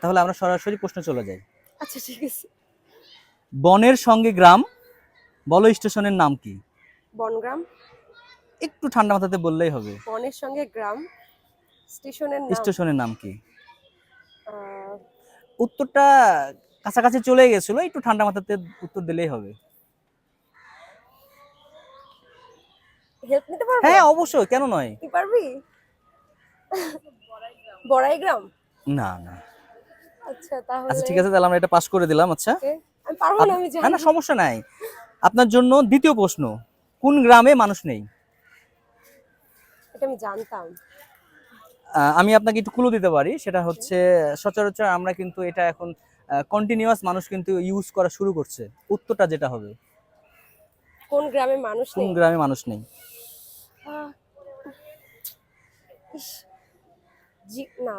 তাহলে আমরা সরাসরি প্রশ্ন চলে যাই। আচ্ছা ঠিক আছে। বনের সঙ্গে গ্রাম, বলো স্টেশনের নাম কি? বনগ্রাম। একটু ঠান্ডা মাথাতে বললেই হবে। বনের সঙ্গে গ্রাম, স্টেশনের নাম। স্টেশনের নাম কি? আহ, উত্তরটা কাছাকাছি চলে গেছিল, একটু ঠান্ডা মাথাতে উত্তর দিলেই হবে। হেল্প নিতে পারবো? হ্যাঁ অবশ্যই, কেন নয়। কি পারবি? বড়াইগ্রাম। না না। আচ্ছা আচ্ছা তাহলে ঠিক আছে, তাহলে আমরা এটা পাস করে দিলাম। আচ্ছা ওকে। আমি পারবো না, আমি না জানি। না, সমস্যা নাই। আপনার জন্য দ্বিতীয় প্রশ্ন, কোন গ্রামে মানুষ নেই? এটা আমি জানতাম। আমি আপনাকে একটু ক্লু দিতে পারি, সেটা হচ্ছে সচরাচর আমরা কিন্তু এটা এখন কন্টিনিউয়াস মানুষ কিন্তু ইউজ করা শুরু করছে। উত্তরটা যেটা হবে, কোন গ্রামে মানুষ কোন নেই? গ্রামে মানুষ নেই? আহ, ইস, জি না,